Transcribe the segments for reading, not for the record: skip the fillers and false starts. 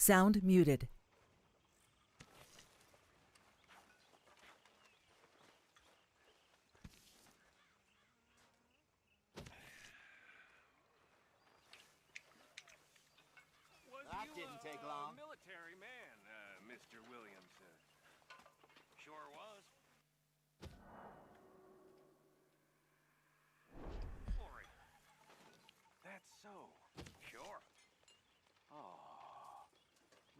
Sound muted. That didn't take long. Military man, Mr. Williams. Sure was. Glory. That's so. Sure. Oh,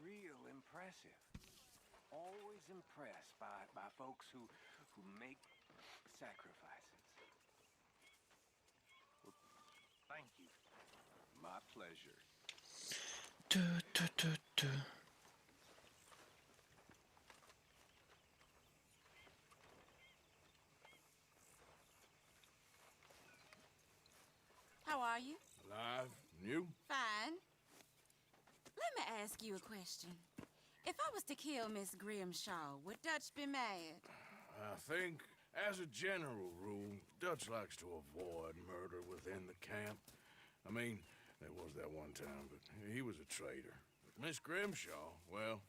real impressive. Always impressed by folks who make sacrifices. Well, thank you. My pleasure. Tu, tu, tu, tu. How are you? Alive? You? Fine. Let me ask you a question. If I was to kill Miss Grimshaw, would Dutch be mad? I think, as a general rule, Dutch likes to avoid murder within the camp. I mean, there was that one time, but he was a traitor. But Miss Grimshaw, well,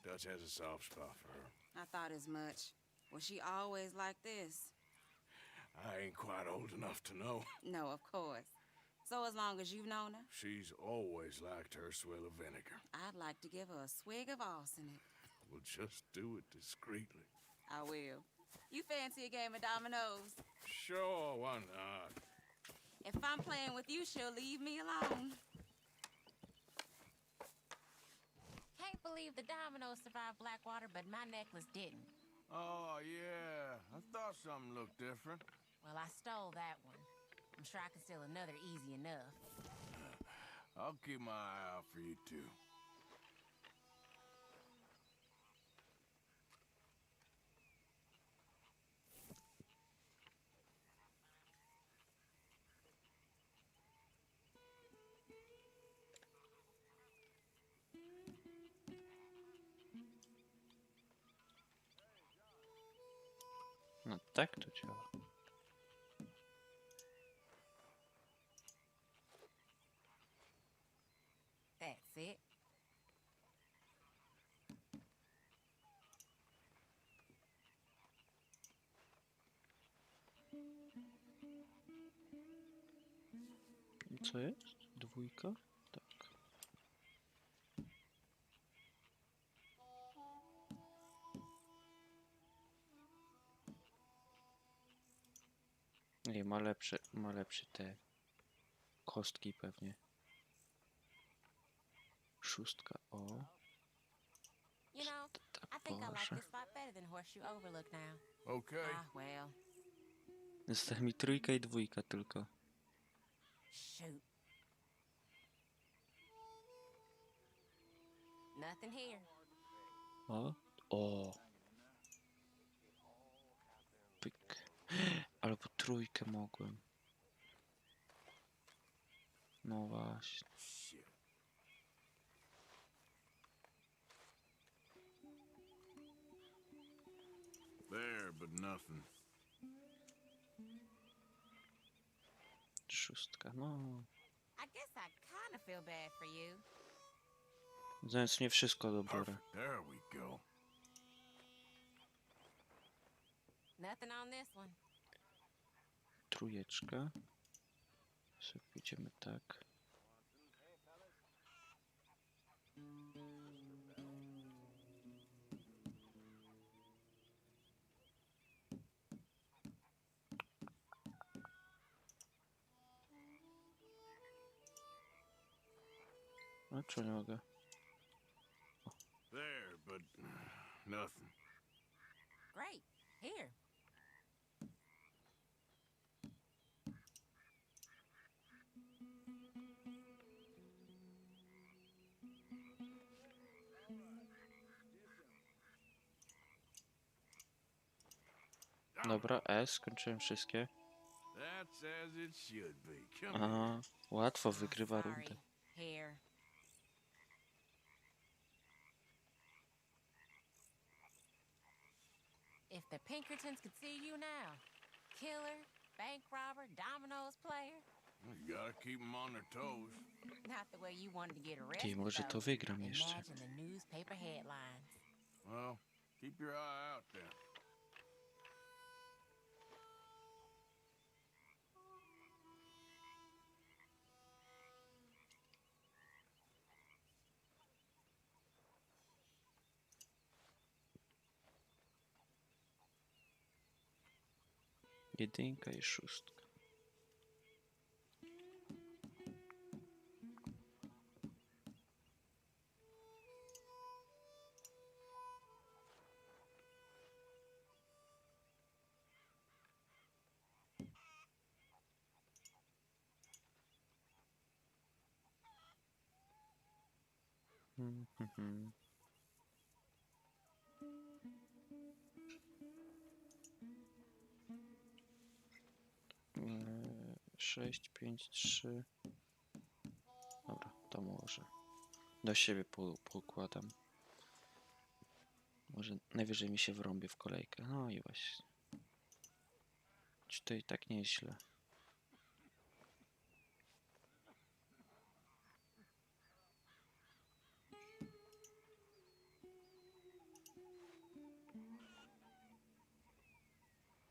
Dutch has a soft spot for her. I thought as much. Was she always like this? I ain't quite old enough to know. No, of course. So as long as you've known her? She's always liked her swill of vinegar. I'd like to give her a swig of arsenic. We'll just do it discreetly. I will. You fancy a game of dominoes? Sure, why not? If I'm playing with you, she'll leave me alone. Can't believe the dominoes survived Blackwater, but my necklace didn't. Oh, yeah. I thought something looked different. Well, I stole that one. I'm sure I can steal another easy enough. I'll keep my eye out for you, too. No tak to działa. That's it. Co jest? Dwójka? Tak. Nie, ma lepsze te kostki pewnie. Szóstka, o. You know, I think I like this spot better than Horseshoe Overlook now. Okay. Ah, well, Została mi trójka i dwójka tylko. shoot. Nothing here. O, o. Pyk. Albo trójkę mogłem. No właśnie. Shit. There, but nothing. Szóstka, no. I guess I kind of feel bad for you. Więc nie wszystko dobre. Perfect. There we go. Nothing on this one. Trójeczka. Sobie pójdziemy tak. No, czy nie mogę? There, but nothing. Great. Here. Dobra, S, skończyłem wszystkie. That's as it should be. Come Aha, łatwo wygrywa rundę. Sorry. Here. If the Pinkertons could see you now. Killer, bank robber, dominoes player. You gotta keep them on their toes. Not the way you wanted to get Ty, arrested, może to though. wygram jeszcze. Imagine the newspaper headlines. Well, keep your eye out then. Jedynka i szóstka. Mhm. 6, 5, 3. Dobra, to może. Do siebie poukładam. Może najwyżej mi się wrąbię w kolejkę. No i właśnie. Czy to i tak nieźle.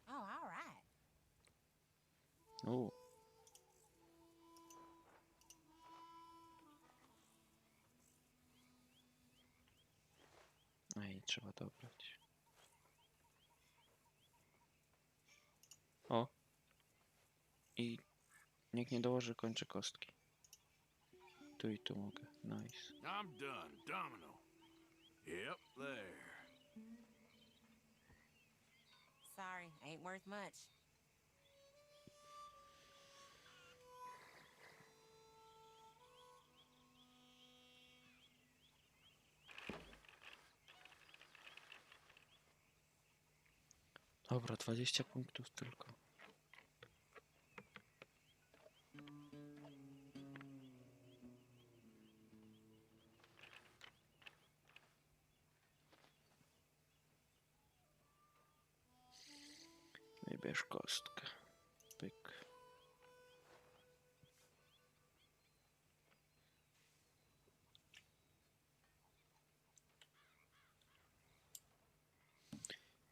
Oh, all right. U. No i trzeba dobrać. O. I niech nie dołoży, kończę kostki. Tu i tu mogę. Nice. I'm done. Domino. Yep, there. Sorry, ain't worth much. Dobra, 20 punktów tylko. Wybierz kostkę. Pyk.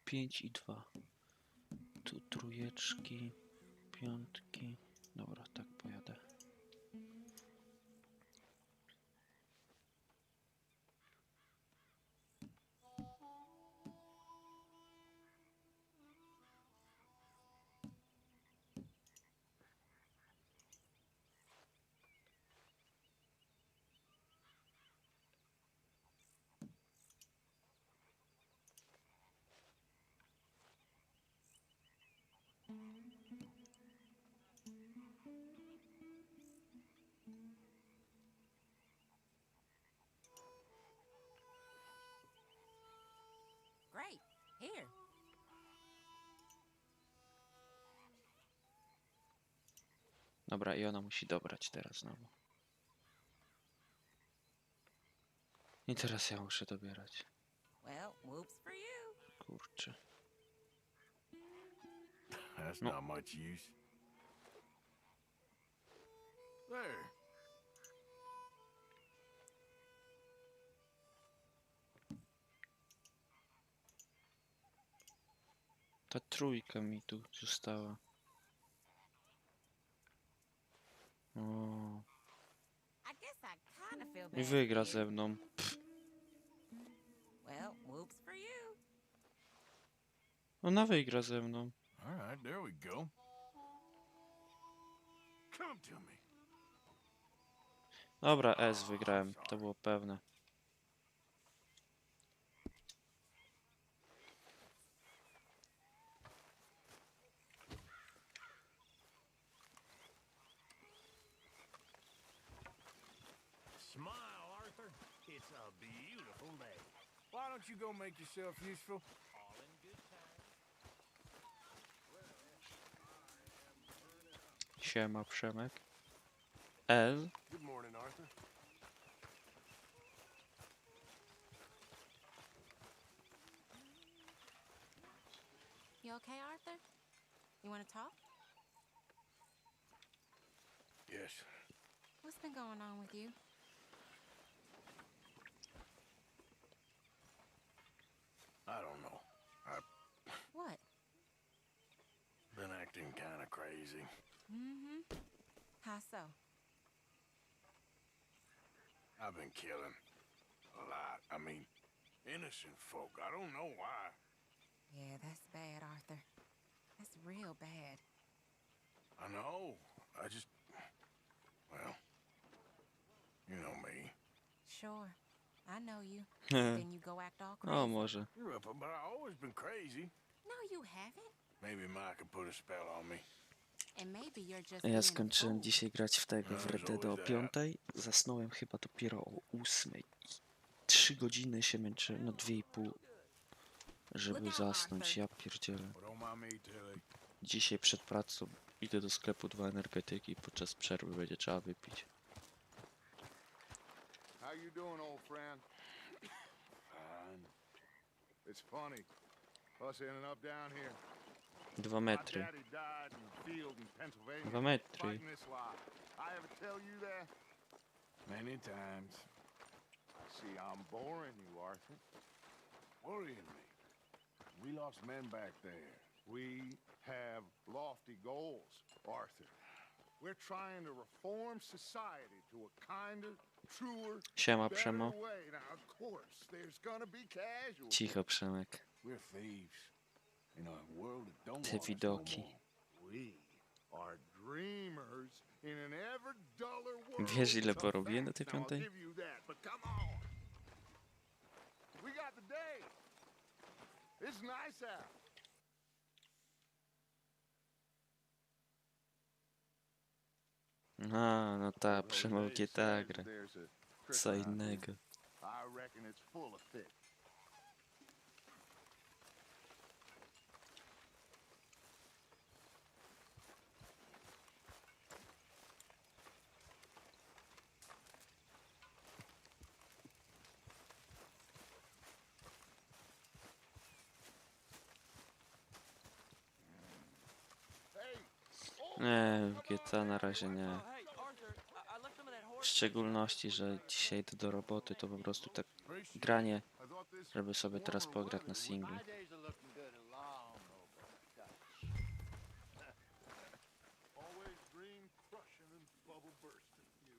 Pięć i 2. Tu trójeczki, piątki. Dobra, tak pojadę. Great. Here. Dobra, i ona musi dobrać teraz znowu. I teraz ja muszę dobierać. Well, whoops for you. Kurczę. That's No. not much use. There. Ta trójka mi tu została. O. I guess I kind of feel I bad. wygra for ze you. mną. Well, whoops for you. Ona wygra ze mną. All right, there we go. Come to me. Dobra, S wygrałem. To było pewne. Smile, Arthur. It's a beautiful day. Why don't you go make yourself useful? All in good time. Siema, Przemek. L. Good morning, Arthur. You okay, Arthur? You want to talk? Yes. What's been going on with you? I don't know. I've What? been acting kind of crazy. Mm-hmm. How so? I've been killing a lot. I mean, innocent folk. I don't know why. Yeah, that's bad, Arthur. That's real bad. I know. I just... Well, you know me. Sure. I know you. Nie. Then you go act all crazy. O, może. But I've always been crazy. No, you haven't. Maybe Mike could put a spell on me. And maybe you're just Ja being skończyłem fooled. dzisiaj grać w tego, w Red Dead o 5. Zasnąłem chyba dopiero o 8. 3 godziny się męczyłem, no 2,5, żeby zasnąć. Ja pierdzielę. Well, don't mind me, Tilly. Dzisiaj przed pracą idę do sklepu 2 energetyki i podczas przerwy będzie trzeba wypić. How you doing, old friend? Fine. It's funny. Us ending up down here. 2 My metry. daddy died in the field in Pennsylvania. 2 metry. Fighting this life. I ever tell you that? Many times. See, I'm boring you, Arthur. Worrying me. We lost men back there. We have lofty goals, Arthur. We're trying to reform society to a kinder, truer, Siema, better Przemo. way. Now, of course, there's gonna be casualties. Cicho, Przemek. We're thieves. In a world that don't Te want us no widoki. more. We are dreamers in an ever duller world. Wiesz, ile It's a porobiłem na fact. tej Now, I'll 5? give you that, but come on. We got the day. It's nice out. A, no ta, Those Przemo days GTA says gra. there's a trick Co around here. innego. I reckon it's full of fish. Nie, w GTA na razie nie. W szczególności, że dzisiaj idę do roboty, to po prostu tak granie, I thought this żeby sobie teraz warmer pograć na weather singlu. My days are looking good along over Dutch. always dream crushing and bubble bursting you.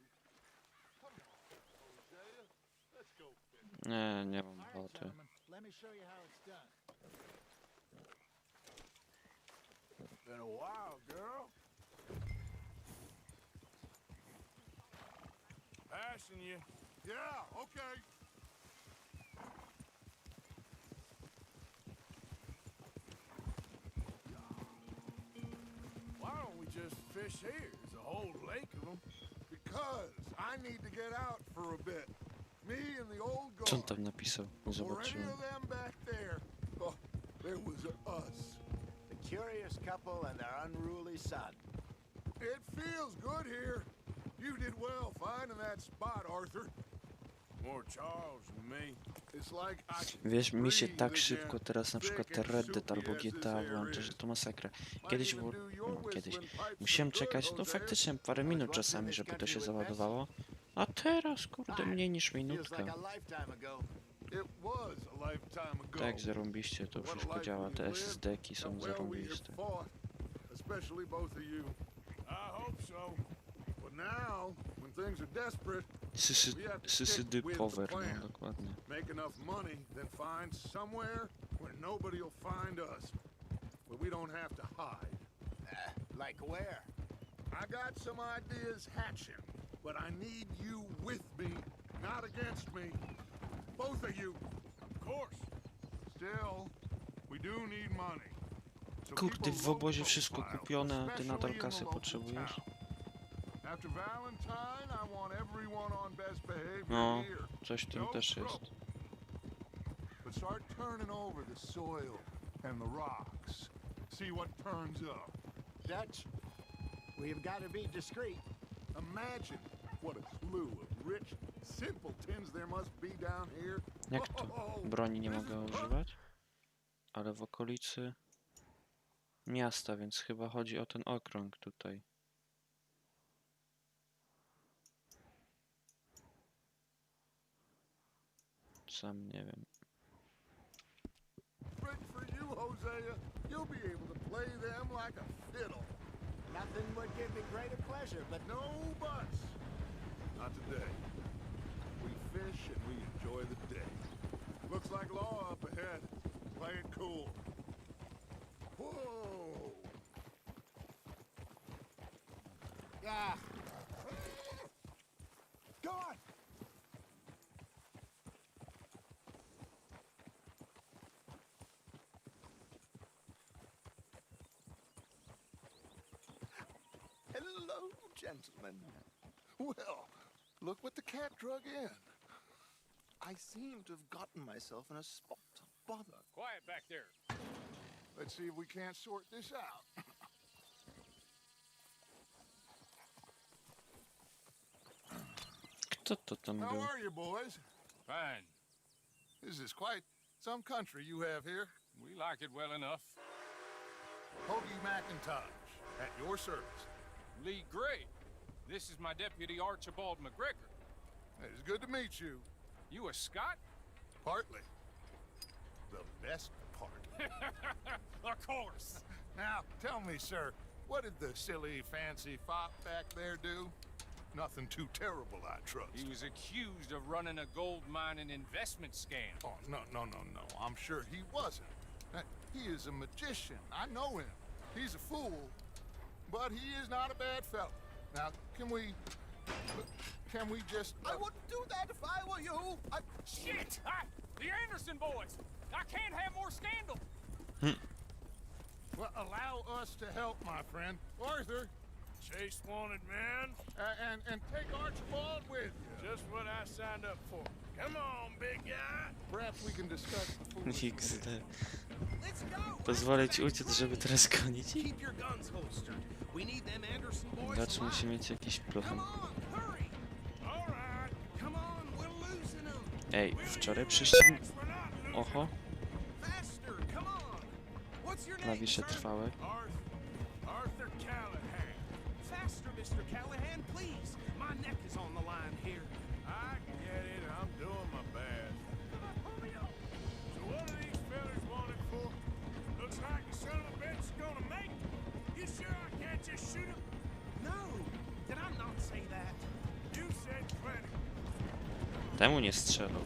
Come on, Hosea. Let's go fishing. Nie, nie mam ochoty. Let me show you how it's done. Been a while, girl. Passing you. Yeah, okay. Why don't we just fish here? There's a whole lake of them. Because I need to get out for a bit. Me and the old Co on guard. tam napisał? Nie Or any zobaczyłem. of them back there. Oh, there was us. The curious couple and their unruly son. It feels good here. You did well finding that spot, Arthur. More Charles than me. It's like I can Wiesz, mi się breathe tak again. szybko teraz na przykład Thick and Red Dead soupy albo as this GTA air włącza, is. że to masakra. Might Kiedyś even było... do your No, kiedyś. whistling pipes Musiałem some good, czekać, no Hosea. faktycznie parę minut czasami, żeby to się załadowało. A teraz, kurde, mniej niż Feels minutka. like a lifetime ago. It was a lifetime ago. Tak, zarąbiście to What a wszystko life działa. we Te lived, SSD-ki są how well we have zarąbiste. fought, especially both of you. I hope so. But now, when things are desperate, Sysydy power, no dokładnie. make enough money, then find somewhere where nobody will find us. Where we don't have to hide. Like where? I got some ideas hatching, but I need you with me, not against me. Both of you. Of course. Still, we do need money. So Kurde, keep a w obozie low wszystko profile, kupione, a ty nadal especially in kasy the local potrzebujesz? town. After Valentine, I want everyone on best behavior No, here. coś w tym No też jest. trouble. But start turning over the soil and the rocks. See what turns up. Dutch, we've got to be discreet. Imagine what a slew of rich simpletons there must be down here. Jak to? Broni nie mogę używać? Ale w okolicy miasta, więc chyba chodzi o ten okrąg tutaj. sam nie wiem. Good for you, Hosea. You'll be able to play them like a fiddle. Nothing would give me greater pleasure, but No buts. Not today. We fish and we enjoy the day. Looks like law up ahead. Play it cool. Whoa! ah. Go on. Hello, gentlemen. Well, look what the cat drug in. I seem to have gotten myself in a spot of bother. Quiet back there. Let's see if we can't sort this out. Kto to tam How był? are you, boys? Fine. This is quite some country you have here. We like it well enough. Hoagie McIntosh, at your service. Lee Gray. This is my deputy Archibald McGregor. It's good to meet you. You a Scot? Partly. The best part. Of course. Now, tell me, sir, what did the silly, fancy fop back there do? Nothing too terrible, I trust. He was accused of running a gold mining investment scam. Oh, no. I'm sure he wasn't. He is a magician. I know him. He's a fool, but he is not a bad fellow. Now, can we just... I wouldn't do that if I were you. Shit! The Anderson boys! I can't have more scandal! Well, allow us to help, my friend. Arthur, Chase wanted man. and take Archibald with you. Just what I signed up for. Come on, big guy. Perhaps we can discuss the foolishness. XD. Let's go. Pozwolę ci uciec, żeby teraz gonić. Keep your guns holstered. We need them Anderson boys Gracz alive. musi mieć jakiś Come plan. on, hurry. All right. Come on, we're losing them. Ej, wczoraj przyszedł... We're not losing. Oho, Faster, come on. What's your name, klawisze sir? trwałe. Arthur Callahan. Faster, Mr. Callahan, please. My neck is on the line here. I get it. I'm doing my best. So what are these fellas wanted for? Looks like the son of a bitch is gonna make it. You sure I can't just shoot him? No, did I not say that? You said plenty. Temu nie strzelał.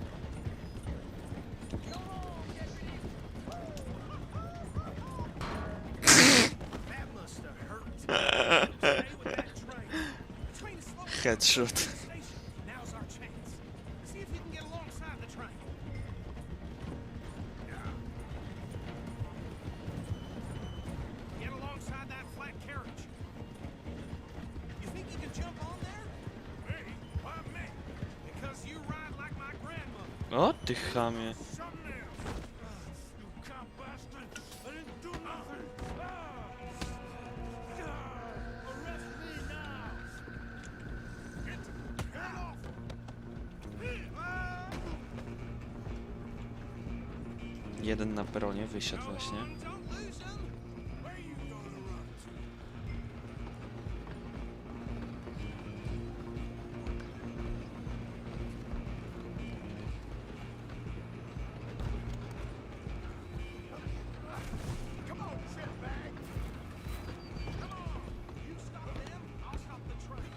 That must have hurt. Stay with that train. The train is slowing down Headshot. at the station. Now's our chance. See if you can get alongside the train. Get alongside that flat carriage. You think you can jump on there? Me? Why me? Because you ride like my grandmother. O, ty chamie. Something else. You cop bastard. I didn't do nothing. Arrest me now. Get off. Jeden na peronie wysiadł właśnie. Don't lose them. Where you gonna run to? Come on, shitbag. Come on. You stop them, I'll stop the train.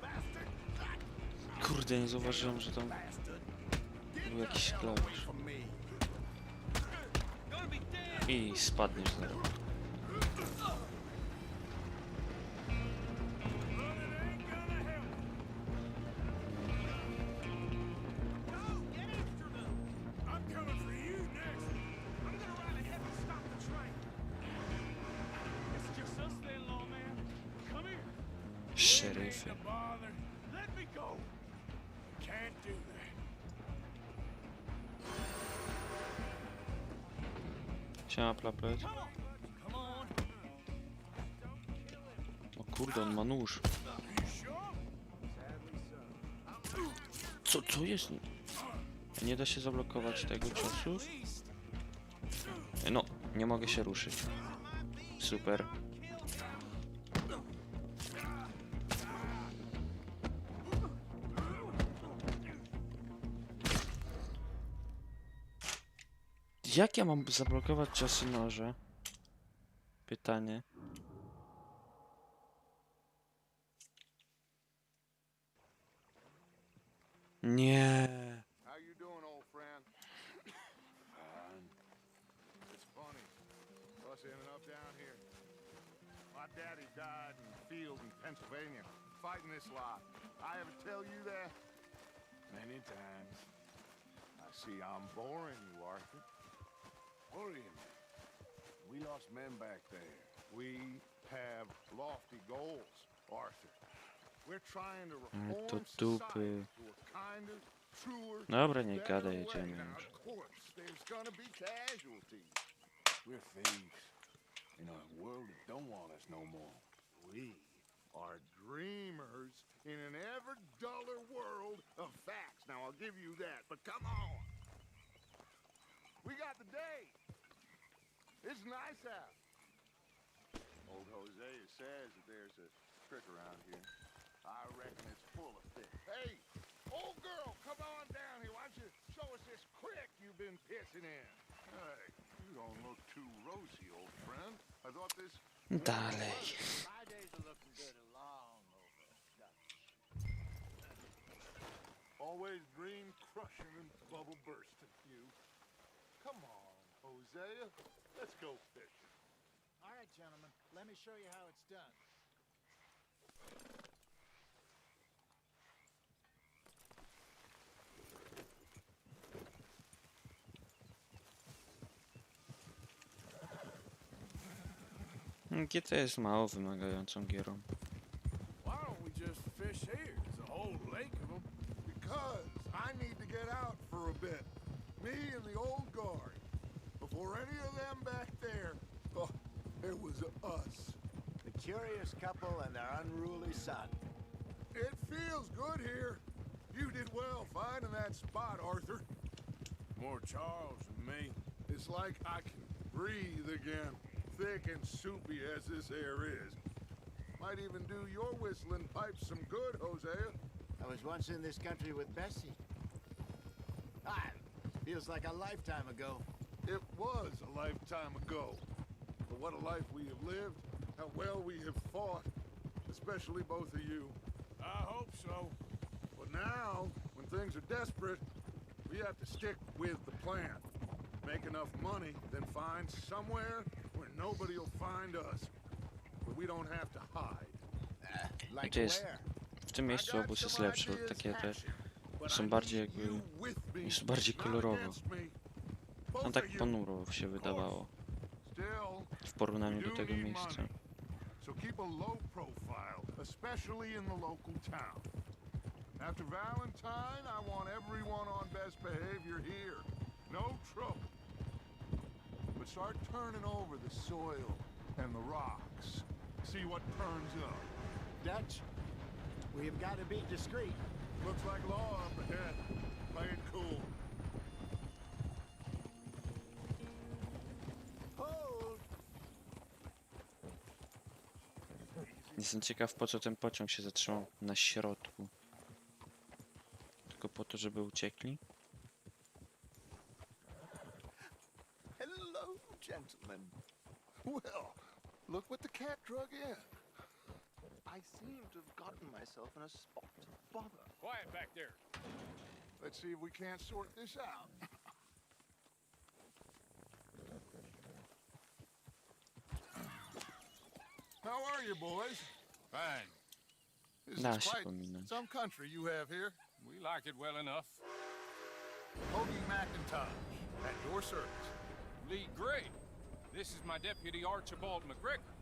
Bastard. Kurde, nie zauważyłem, że tam Bastard. był jakiś klawisz. From me. I spadniesz zaraz. Running ain't gonna help. No, get after them. I'm coming for you next. I'm gonna ride ahead and stop the train. It's just us then, lawman. Come here. Szeryfy. Ain't no bother. Let me go. Can't do that. Siema, plaplet. Come on. O kurde, on ma nóż. You sure? Co jest? Nie da się zablokować tego ciosu? No, nie mogę się ruszyć. Super. Jak ja mam zablokować czasy noże? Pytanie. Nie. How you doing, old friend? Fine. It's funny. Us ending up down here. My daddy died in the field in Pennsylvania, fighting this lot. I ever tell you that? Many times. I see I'm boring you, Arthur. Worrying me. We lost men back there. We have lofty goals, Arthur. We're trying to Ale to reform dupy. society to a kinder, truer, Dobra, nie better gadaj, way. jedziemy Now, już. of course, there's gonna be casualties. We're thieves. In a world that don't want us no more. We are dreamers in an ever duller world of facts. Now, I'll give you that, but come on. We got the day. It's nice out. Old Jose says that there's a trick around here. I reckon it's full of fish. Hey, old girl, come on down here. Why don't you show us this crick you've been pissing in? Hey, you don't look too rosy, old friend. I thought this... Dalej. My days are looking good long over, Dutch. Always dream crushing and bubble bursting, you. Come on, Hosea. Let's go fishing. All right, gentlemen, let me show you how it's done. GTA jest mało wymagającą gierą. Why don't we just fish here? There's a whole lake of them. Because I need to get out for a bit. Me and the old guard. Before any of them back there, oh, it was us. The curious couple and their unruly son. It feels good here. You did well finding that spot, Arthur. More Charles than me. It's like I can breathe again. Thick and soupy as this air is. Might even do your whistling pipes some good, Hosea. I was once in this country with Bessie. Ah, feels like a lifetime ago. It was a lifetime ago. But what a life we have lived. How well we have fought. Especially both of you. I hope so. But now, when things are desperate, we have to stick with the plan. Make enough money, then find somewhere where nobody will find us. But we don't have to hide. Like Gdzie jest? where? W tym miejscu obóz jest lepszy, bo takie te są bardziej jakby... jest bardziej kolorowo. No tak ponuro się wydawało w porównaniu do tego miejsca. So keep a low profile, especially in the local town. After Valentine, I want everyone on best behavior here. No trouble. But start turning over the soil and the rocks. See what turns up. Dutch, we've got to be discreet. Looks like law up ahead. Play it cool. Hold! Jestem ciekaw, po co ten pociąg się zatrzymał na środku. Tylko po to, żeby uciekli? Hello, gentlemen. Well, look what the cat drug in. I seem to have gotten myself in a spot to bother. Quiet back there. Let's see if we can't sort this out. How are you, boys? Fine. This Da is się quite pominąć. some country you have here. We like it well enough. Hoagie McIntosh, at your service. Lee Gray. This is my deputy Archibald McGregor.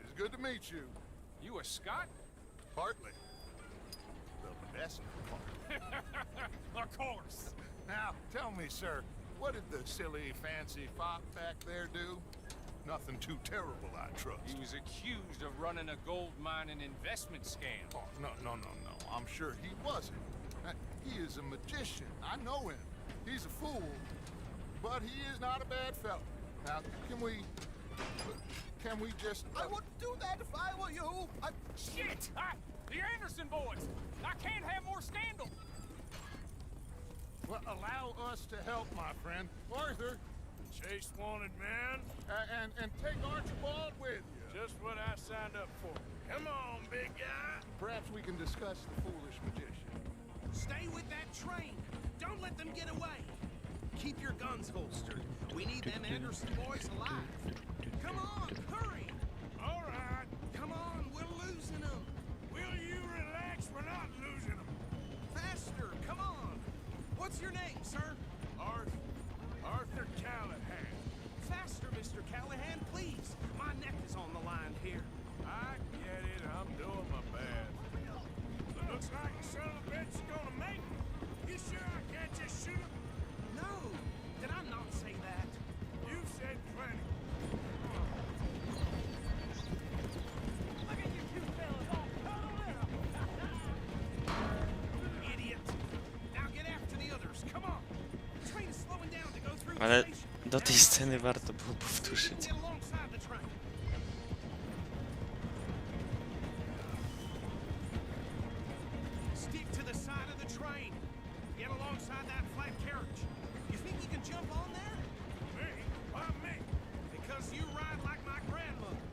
It's good to meet you. You a Scot? Partly. The best part. Of course. Now, tell me, sir, what did the silly, fancy fop back there do? Nothing too terrible, I trust. He was accused of running a gold mine and investment scam. Oh, no. I'm sure he wasn't. He is a magician. I know him. He's a fool, but he is not a bad fellow. Now, can we just... I wouldn't do that if I were you. Shit! The Anderson boys! I can't have more scandal! Well, allow us to help, my friend. Arthur, Chase wanted man. And take Archibald with you. Just what I signed up for. Come on, big guy. Perhaps we can discuss the foolish magician. Stay with that train. Don't let them get away. Keep your guns holstered. We need them Anderson boys alive. Come on, hurry. All right. Come on, we're losing them. Will you relax? We're not losing them. Faster, come on. What's your name, sir? Arthur Callahan. Faster, Mr. Callahan, please. My neck is on the line here. I get it. I'm doing my best. But looks like the son of a bitch is gonna make it. You sure I can't just shoot him? No, did I not say that? You said plenty. Look at you two fellas all cuddled up. Idiot. Now get after the others, come on. The train is slowing down to go through Ale the station. do tej sceny warto było powtórzyć. Get alongside the train. Stick to the side of the train. Get alongside that flat carriage. You think you can jump on there? Me? Why me? Because you ride like my grandmother.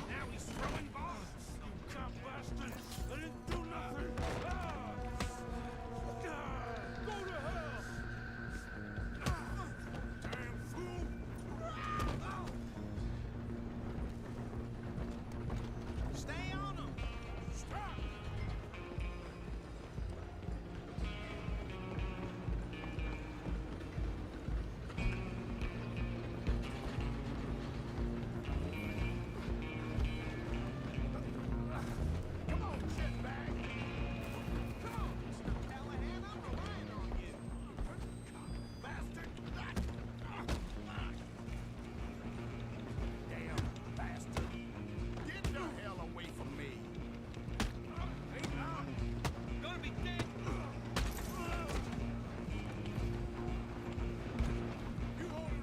Now he's throwing bombs. You cop bastard! I didn't do nothing! Ah! Go to hell! Damn fool! Stay on him. Stop! Come on, jetbag. Come on, Mr. Callahan. I'm relying on you. Bastard. Damn bastard. Get the hell away from me. Hey, now. Gonna be dead. You hold it!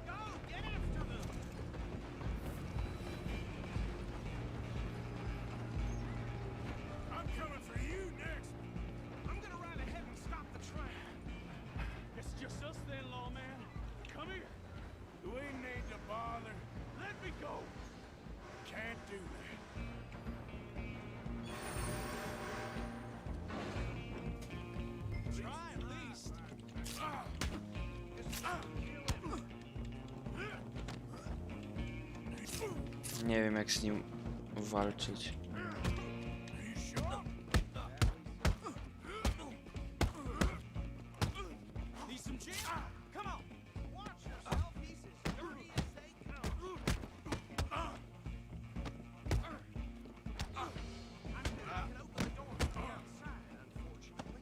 Go, get after them. I'm coming for you next! I'm gonna ride ahead and stop the train. It's just us then, lawman. Come here. We need to bother. Let me go. Can't do that. Try at least. Nie wiem jak z nim walczyć. Are you sure? Need some gin? Come on. Watch yourself. He's as dirty as they come. I can open the door from the outside, unfortunately.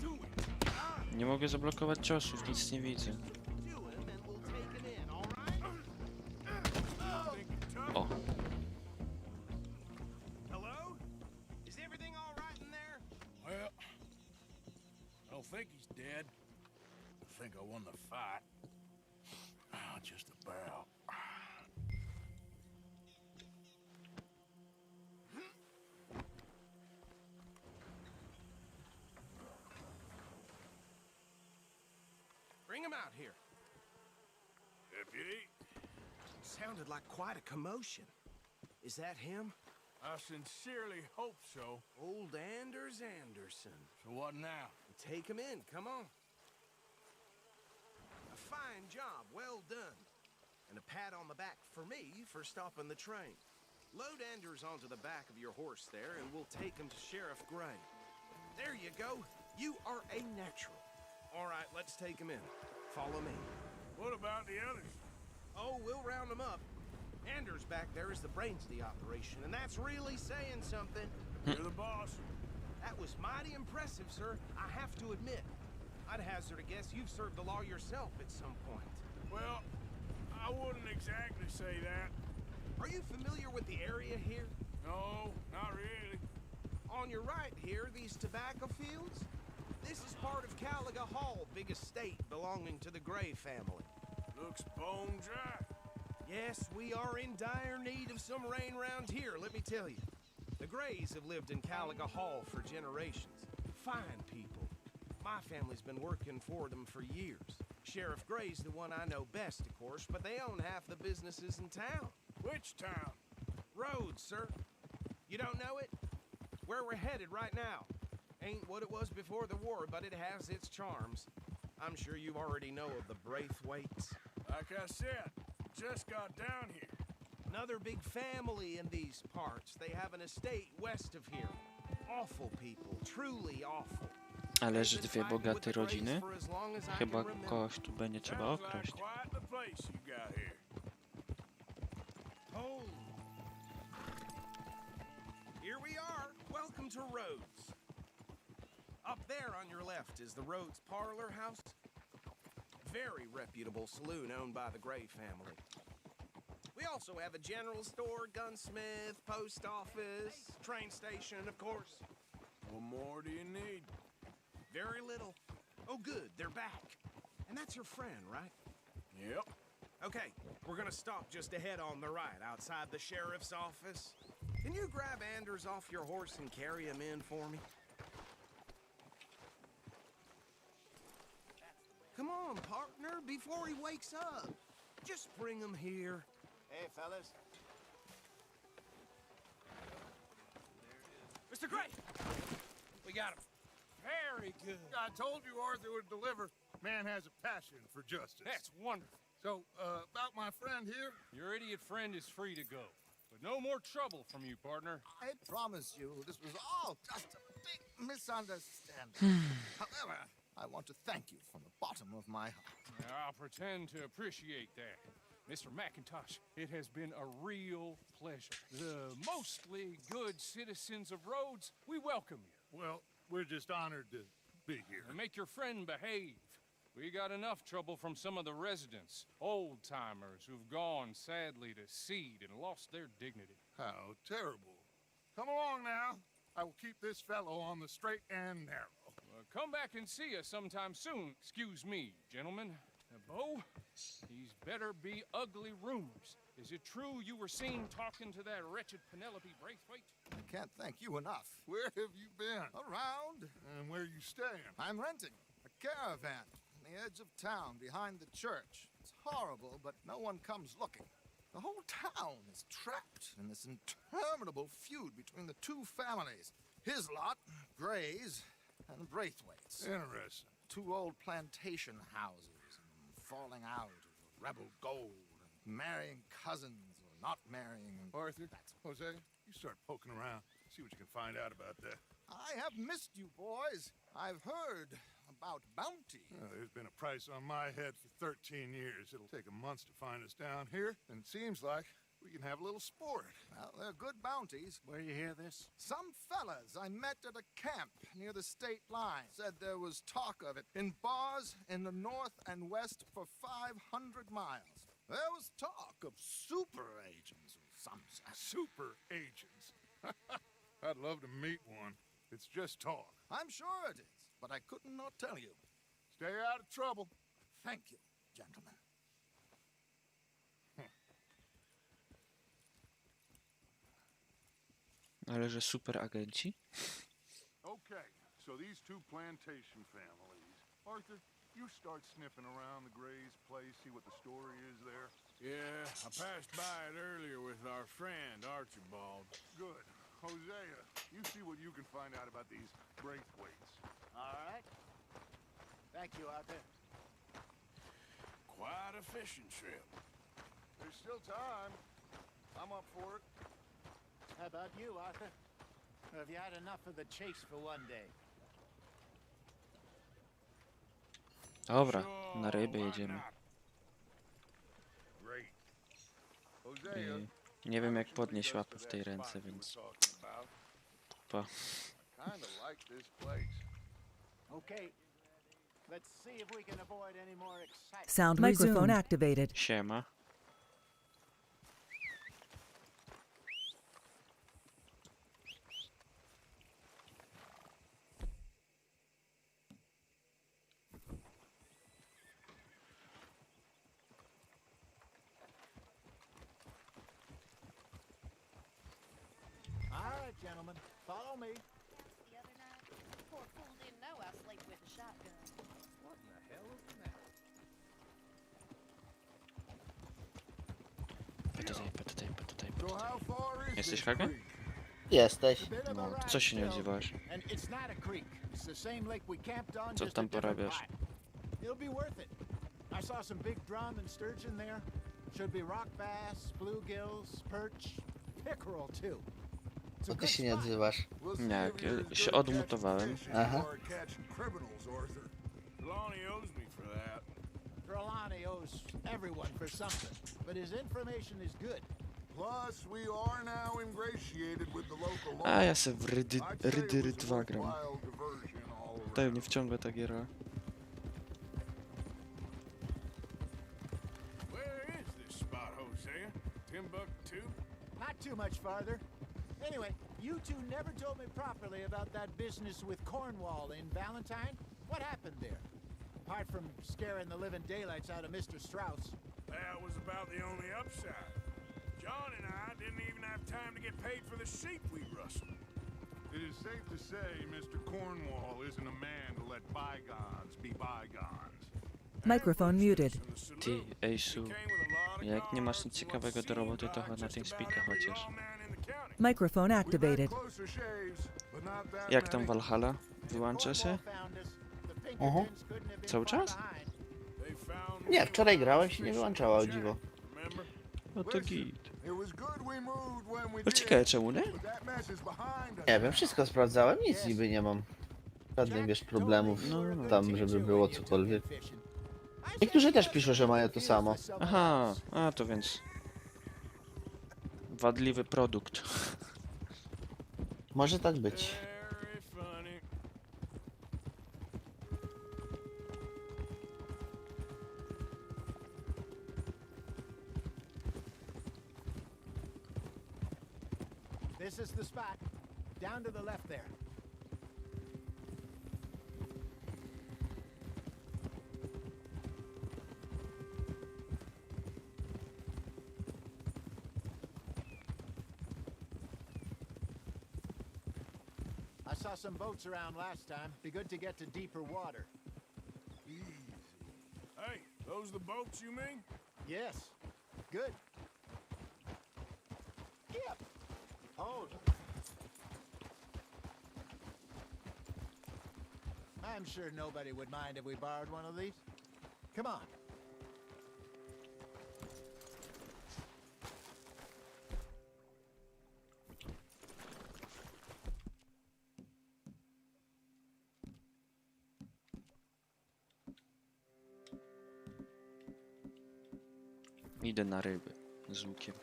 Do it. Nie mogę zablokować ciosów, nic nie widzę. Do him and we'll take him in, all right? O, Hello? Is everything all right in there? Well, I don't think he's dead. I think I won the fight. Just about. Bring him out here. Deputy, Sounded like quite a commotion. Is that him? I sincerely hope so. Old Anders Anderson. So what now? Take him in, come on. A fine job, well done. And a pat on the back for me for stopping the train. Load Anders onto the back of your horse there, and we'll take him to Sheriff Gray. There you go. You are a natural. All right, let's take him in. Follow me. What about the others? Oh, we'll round them up. Anders back there is the brains of the operation, and that's really saying something. You're the boss. That was mighty impressive, sir. I have to admit. I'd hazard a guess you've served the law yourself at some point. Well, I wouldn't exactly say that. Are you familiar with the area here? No, not really. On your right here, these tobacco fields? This is part of Caliga Hall, big estate belonging to the Gray family. Looks bone dry. Yes, we are in dire need of some rain round here, let me tell you. The Grays have lived in Caliga Hall for generations. Fine people. My family's been working for them for years. Sheriff Gray's the one I know best, of course, but they own half the businesses in town. Which town? Rhodes, sir. You don't know it? Where we're headed right now. Ain't what it was before the war, but it has its charms. I'm sure you already know of the Braithwaites. Like I said, just got down here. Another big family in these parts. They have an estate west of here. Awful people, truly awful. Ale że dwie bogate rodziny? Chyba kogoś tu będzie trzeba okraść. Quite the place you got here. Oh. Here we are. Welcome to Rhodes. Up there on your left is the Rhodes Parlor House. Very reputable saloon owned by the Gray family. We also have a general store, gunsmith, post office, train station, of course. What more do you need? Very little. Oh, good, they're back. And that's your friend, right? Yep. Okay, we're gonna stop just ahead on the right, outside the sheriff's office. Can you grab Anders off your horse and carry him in for me? Come on, partner, before he wakes up. Just bring him here. Hey, fellas. Mr. Gray! We got him. Very good. I told you Arthur would deliver. Man has a passion for justice. That's wonderful. So, about my friend here? Your idiot friend is free to go. But no more trouble from you, partner. I promise you, this was all just a big misunderstanding. However, I want to thank you from the bottom of my heart. I'll pretend to appreciate that. Mr. McIntosh, it has been a real pleasure. The mostly good citizens of Rhodes, we welcome you. Well, we're just honored to be here. And make your friend behave. We got enough trouble from some of the residents, old-timers who've gone, sadly, to seed and lost their dignity. How terrible. Come along now. I will keep this fellow on the straight and narrow. Come back and see us sometime soon. Excuse me, gentlemen. Bo, these better be ugly rumors. Is it true you were seen talking to that wretched Penelope Braithwaite? I can't thank you enough. Where have you been? Around. And where you staying? I'm renting a caravan on the edge of town behind the church. It's horrible, but no one comes looking. The whole town is trapped in this interminable feud between the two families. His lot, Gray's, and Braithwaite's. Interesting. Two old plantation houses, and falling out over rebel gold, and marrying cousins or not marrying. Arthur, Jose, you start poking around. See what you can find out about that. I have missed you, boys. I've heard about bounty. There's been a price on my head for 13 years. It'll take a month to find us down here, and it seems like we can have a little sport. Well, they're good bounties. Where you hear this? Some fellas I met at a camp near the state line said there was talk of it in bars in the north and west for 500 miles. There was talk of super agents or some such. Super agents. I'd love to meet one. It's just talk. I'm sure it is, but I could not tell you. Stay out of trouble. Thank you, gentlemen. Ale że super agenci? Okay, so these two plantation families. Arthur, you start sniffing around the Gray's place, see what the story is there. Yeah, I passed by it earlier with our friend, Archibald. Good. Hosea, you see what you can find out about these Braithwaites. All right. Thank you, Arthur. Quite a fishing trip. There's still time. I'm up for it. How about you, Arthur? Or have you had enough of the chase for one day? Dobra, na ryby jedziemy. Great. Hosea, Nie wiem jak podnieść łapy w tej ręce, więc... Pa. kinda like this place. Okay. Let's see if we can avoid any more excitement. Sound microphone activated. Siema. All right, gentlemen. gentlemen. Follow me. The other night, poor fool didn't know I slept with a shotgun. What in the hell is the matter? Tutaj. So how far is Jesteś this Hagen? creek? Jesteś. It's a bit of a No, ride co się nie still, odzywasz? And it's not a creek. It's the same lake we camped on, Co just tam a different porabiasz? pipe. It'll be worth it. I saw some big drum and sturgeon there. Should be rock bass, bluegills, perch, pickerel too. It's a Co ty good się nie spot. odzywasz? We'll see Nie, if you're as się good at odmutowałem. catching fish as Aha. you are at catching criminals, Arthur. Lonnie owes me for that. Trelawney owes everyone for something, but his information is good. Plus, we are now ingratiated with the local law. A ja se w I'd say it was a Rydy 2 gram. worthwhile diversion all around. To mnie wciąga ta giera. Where is this spot, Hosea? Timbuktu? Not too much farther. Anyway, you two never told me properly about that business with Cornwall in Valentine. What happened there? Apart from scaring the living daylights out of Mr. Strauss. That was about the only upside. John and I didn't even have time to get paid for the sheep we rustled. It is safe to say Mr. Cornwall isn't a man to let bygones be bygones. Microphone muted. Ty, Ejsu, jak nie masz nic ciekawego do roboty, to chodź na tym spika chociaż. Microphone activated. Closer shaves, but not that Jak tam many. Valhalla? Wyłącza się? Cały czas? Nie, wczoraj grałeś i nie wyłączała, o dziwo. No to git. It was good we moved when we No did, ciekawe czemu, nie? but that mess is behind us. Nie wiem, wszystko sprawdzałem, nic niby nie mam. Żadnych, wiesz, problemów tam, żeby było cokolwiek. Niektórzy też piszą, że mają to samo. Aha, a to więc... Wadliwy produkt. Może tak być. Very funny. This is the spot. Down to the left there. I saw some boats around last time. Be good to get to deeper water. Easy. Hey, those the boats you mean? Yes. Good. Yep. Hold. I'm sure nobody would mind if we borrowed one of these. Come on. Idę na ryby z łukiem.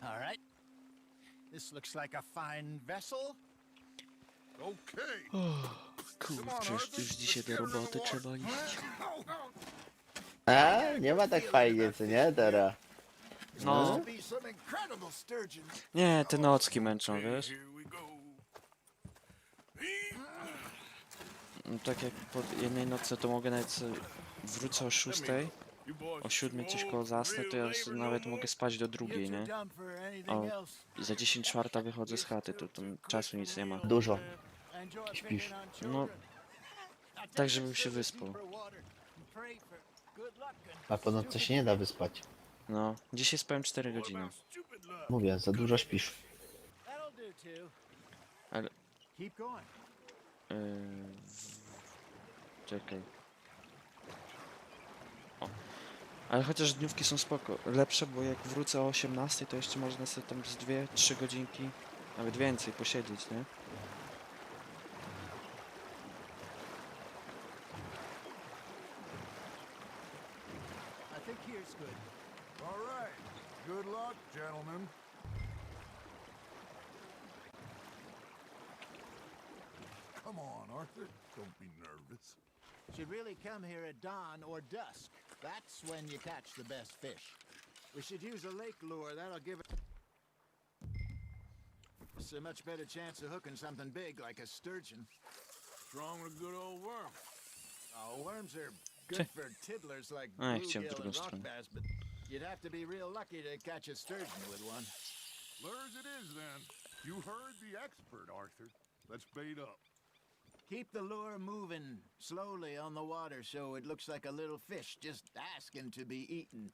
All right. This looks like a fine vessel. Okay. Kurczę, już dzisiaj do roboty trzeba iść. A, nie ma tak fajnie, co nie, teraz? No, Be some incredible sturgeon. nie, te nocki męczą, wiesz? Here we go. No, tak jak po jednej nocy to mogę nawet sobie wrócę o 6, You boys o 7 coś koło zasnę, to ja sobie nawet mogę spać do 2, You nie? too dumb for anything O, else. i za 10:04 wychodzę z chaty, to tam czasu nic nie ma. Dużo. Enjoy Śpisz. picking on No, children. Now take tak żebym us się to the wyspał. deeper water and pray for good luck and A po nocy się nie da wyspać. No, dzisiaj spałem 4 godziny. stupid luck. Mówię, za dużo śpisz. that'll do too. Ale... Keep going. Czekaj. O. Ale chociaż dniówki są spoko. Lepsze, bo jak wrócę o 18, to jeszcze można sobie tam z 2-3 godzinki, nawet więcej, posiedzieć, nie? I think here's good. All right. Good luck, gentlemen. Come on, Arthur. Don't be nervous. Should really come here at dawn or dusk. That's when you catch the best fish. We should use a lake lure. That'll give us a much better chance of hooking something big like a sturgeon. Wrong with a good old worm. Oh, worms are Good for tiddlers like A, ja chciałem w bluegill drugą and rock stronę. bass, but you'd have to be real lucky to catch a sturgeon with one. Lures it is, then. You heard the expert, Arthur. Let's bait up. Keep the lure moving slowly on the water so it looks like a little fish just asking to be eaten.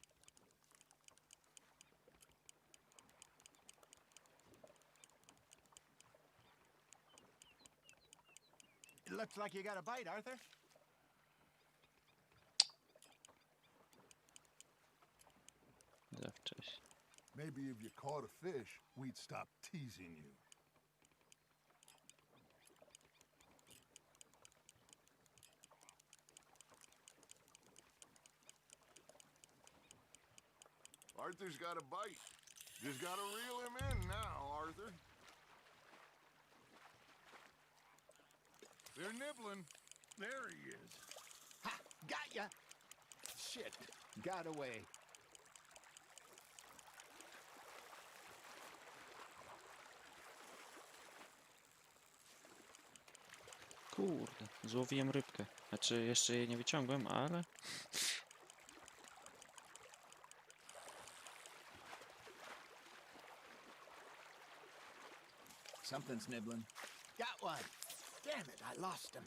It looks like you got a bite, Arthur. Za wcześnie. Maybe if you caught a fish, we'd stop teasing you. Arthur's got a bite. Just gotta reel him in now, Arthur. They're nibbling. There he is. Ha! Got ya! Shit, got away. Kurde, złowiłem rybkę. Znaczy, jeszcze jej nie wyciągłem, ale... Something's nibbling. Got one. Damn it, I lost him.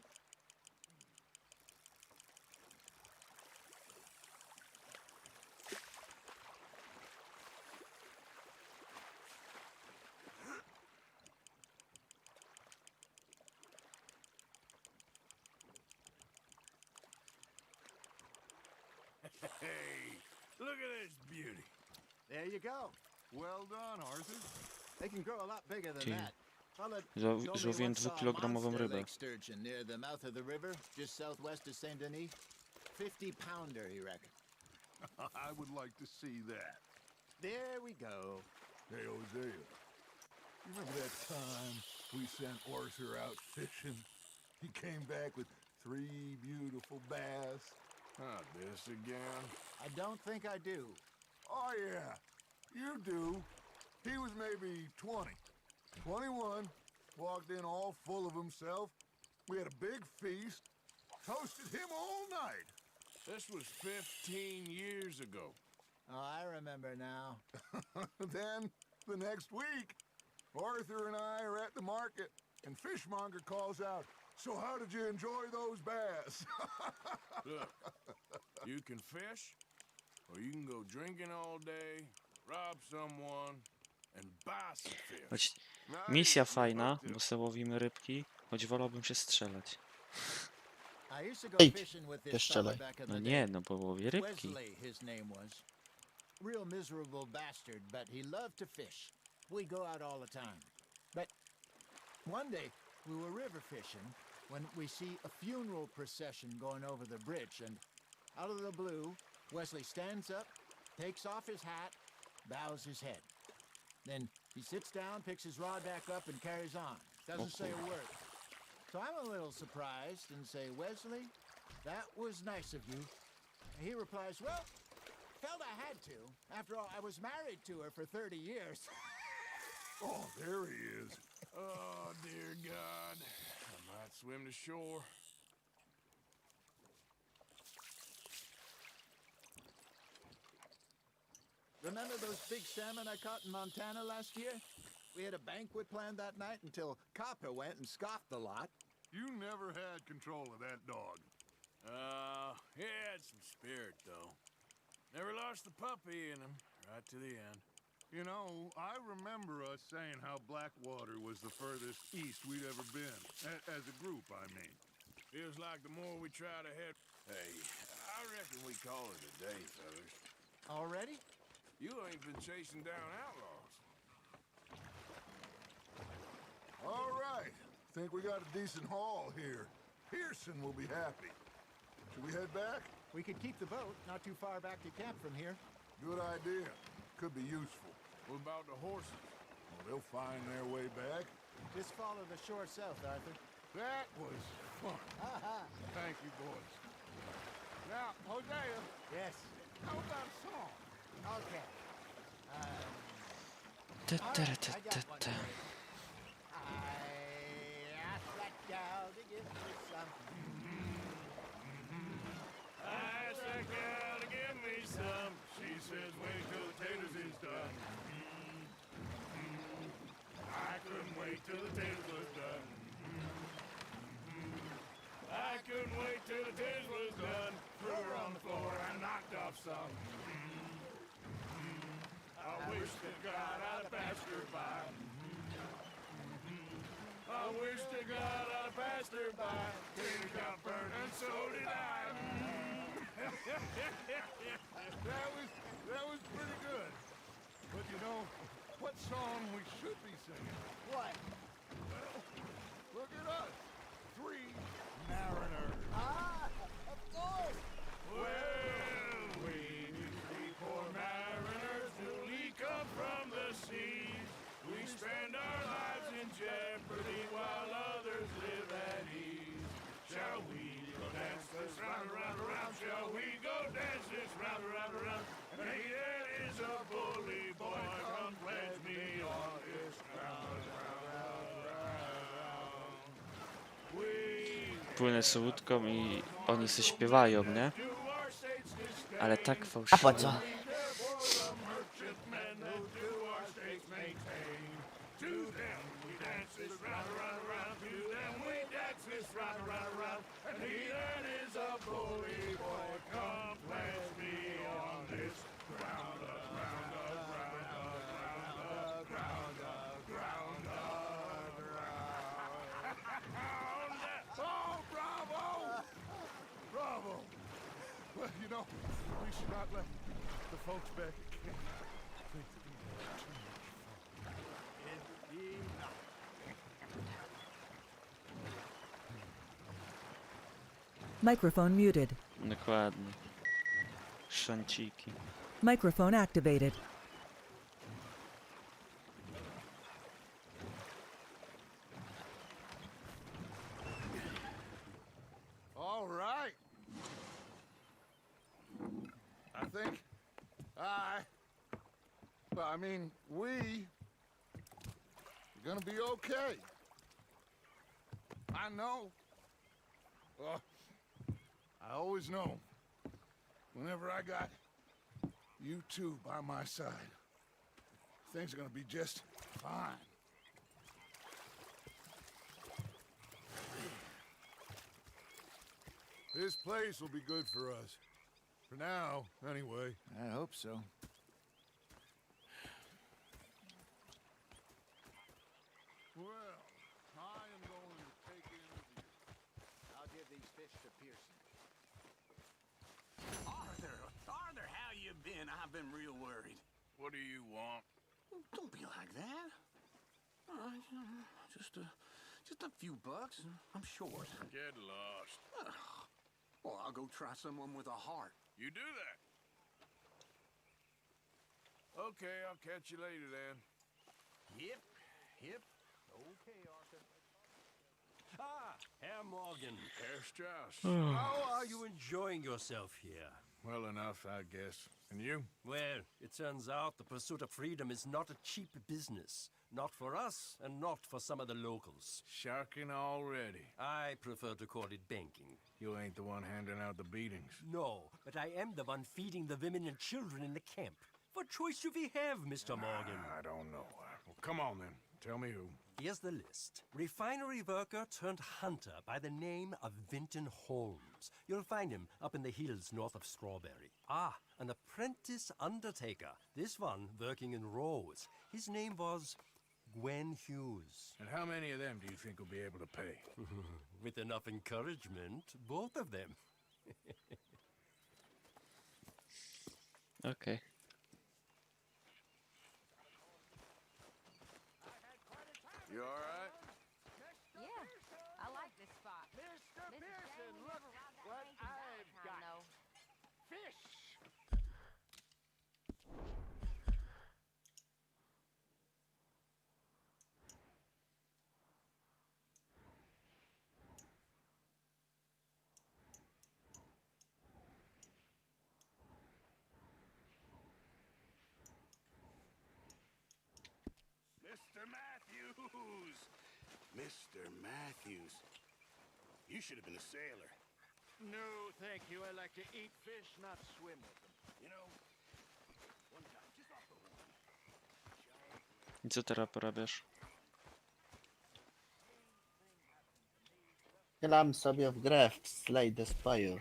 Hey, look at this beauty. There you go. Well done, Arthur. They can grow a lot bigger than Ty. that. Fella told me Złowiłem once saw a 2-kilogramową monster rybę. lake sturgeon near the mouth of the river, just southwest of Saint Denis. 50-pounder, he reckoned. I would like to see that. There we go. Hey, Hosea. You remember that time we sent Arthur out fishing? He came back with 3 beautiful bass. Not this again. I don't think I do. Oh, yeah. You do. He was maybe 20. 21. Walked in all full of himself. We had a big feast. Toasted him all night. This was 15 years ago. Oh, I remember now. Then, the next week, Arthur and I are at the market, and Fishmonger calls out, "So how did you enjoy those bass?" Look, you can fish, or you can go drinking all day, rob someone, and buy some fish. Choć misja fajna, bo se łowimy rybki, choć wolałbym się strzelać. I used to go Ej, fishing with też this fella strzelaj. back in No the nie, day. no bo łowię rybki. Wesley, his name was. Real miserable bastard, but he loved to fish. We'd go out all the time. But one day, we were river fishing when we see a funeral procession going over the bridge, and out of the blue, Wesley stands up, takes off his hat, bows his head. Then he sits down, picks his rod back up, and carries on. Doesn't say a word. So I'm a little surprised and say, "Wesley, that was nice of you." And he replies, "Well, felt I had to. After all, I was married to her for 30 years. Oh, there he is. Oh, dear God. I might swim to shore. Remember those big salmon I caught in Montana last year? We had a banquet planned that night until Copper went and scoffed the lot. You never had control of that dog. He had some spirit, though. Never lost the puppy in him, right to the end. You know, I remember us saying how Blackwater was the furthest east we'd ever been. As a group, I mean. Feels like the more we try to head... Hey, I reckon we call it a day, fellas. Already? You ain't been chasing down outlaws. All right. Think we got a decent haul here. Pearson will be happy. Should we head back? We could keep the boat not too far back to camp from here. Good idea. Could be useful. What about the horses? Well, they'll find their way back. Just follow the shore south, Arthur. That was fun. Ha-ha. Thank you, boys. Now, Hosea, Yes. how about a song? Okay. Ta, All ta, right, ta, I got ta, one ta. for you. I asked that gal to give me some. till the tales was done. I couldn't wait till the tales was done. Threw her on the floor and knocked off some. I wish to God I'd have passed her by. I wish to God I'd have passed her by. Then it got burned and so did I. That was pretty good. But you know, what song we should be singing? What? Well, look at us. 3 mariners. Ah, of course. Well, we poor mariners newly come from the seas. We spend our lives in jeopardy while others live at ease. Shall we go dance this round, around, around? Shall we go dance this round, around, around? And he that is a bully boy, come pledge me on this ground, Płynę z łódką i oni se śpiewają, nie? Ale tak A fałszywie. po co? Well, you know, we should not let the folks back at camp think that we had too much fun. Indeed not. Microphone muted. Dokładnie. Szanciki. Microphone activated. All right. I think we are gonna be okay. I know. I always know. Whenever I got you two by my side, things are gonna be just fine. This place will be good for us. For now, anyway. I hope so. Well, I am going to take in the view. I'll give these fish to Pearson. Arthur, how you been? I've been real worried. What do you want? Don't be like that. All right, just a few bucks. I'm short. Get lost. Well, I'll go try someone with a heart. You do that. Okay, I'll catch you later then. Yep. Okay, Arthur. Ah, Herr Morgan. Herr Strauss. How are you enjoying yourself here? Well enough, I guess. And you? Well, it turns out the pursuit of freedom is not a cheap business. Not for us, and not for some of the locals. Sharking already. I prefer to call it banking. You ain't the one handing out the beatings. No, but I am the one feeding the women and children in the camp. What choice do we have, Mr. Morgan? I don't know. Well, come on then. Tell me who. Here's the list. Refinery worker turned hunter by the name of Vinton Holmes. You'll find him up in the hills north of Strawberry. Ah, an apprentice undertaker. This one working in Rose. His name was Gwen Hughes. And how many of them do you think will be able to pay? With enough encouragement, both of them. Okay. You all right? Yeah, I like this spot. Mr. Mrs. Pearson, Jane look never ride that what crazy I've Valentine, got. though. Fish! Mr. Matthews! Mr. Matthews. You should have been a sailor. No, thank you. I like to eat fish, not swim with them. You know, one time, just off the water. I co teraz porabiasz? Grałem sobie w grę w Slay the Spire.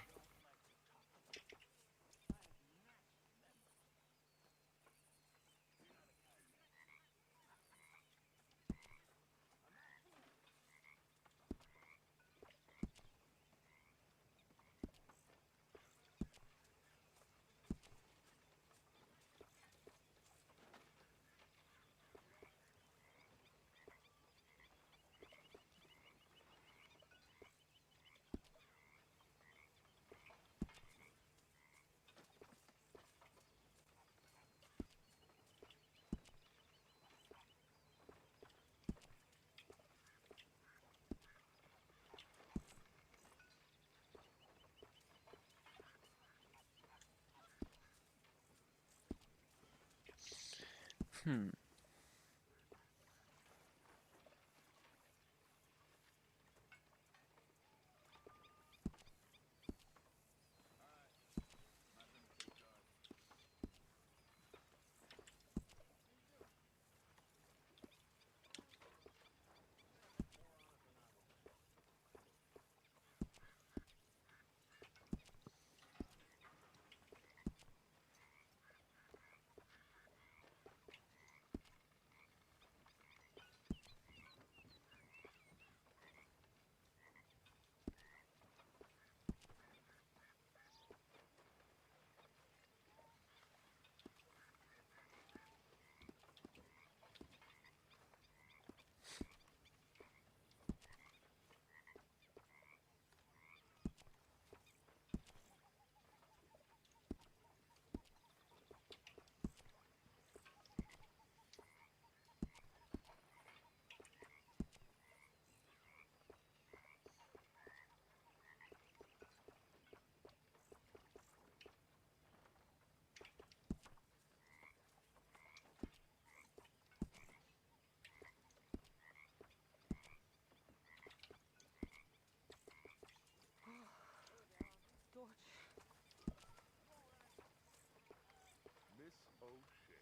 Miss O'Shea.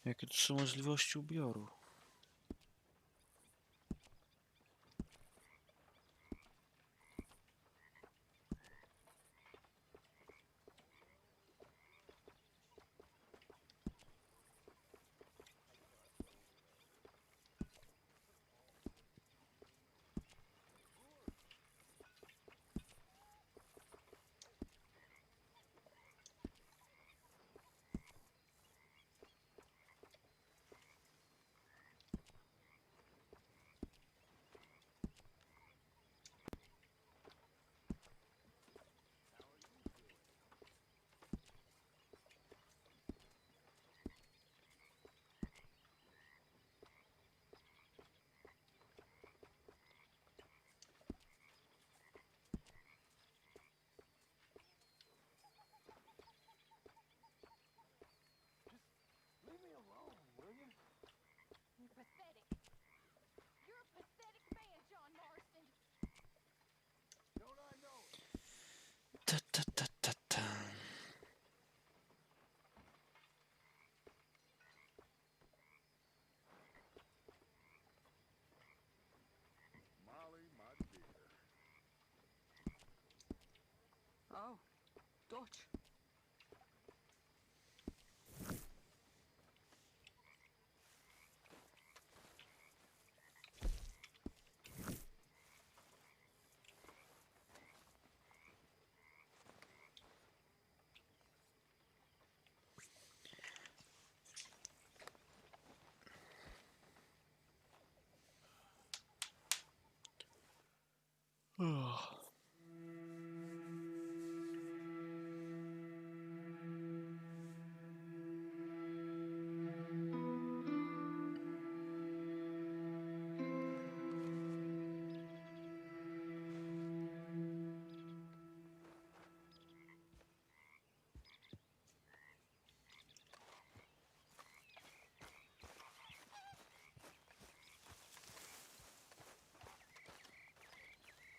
Jakie tu są możliwości ubioru? Leave me alone, will you? You're pathetic. You're a pathetic man, John Marston. Don't I know it? Ta, ta, ta, ta, ta. Molly, my dear. Oh, Dutch.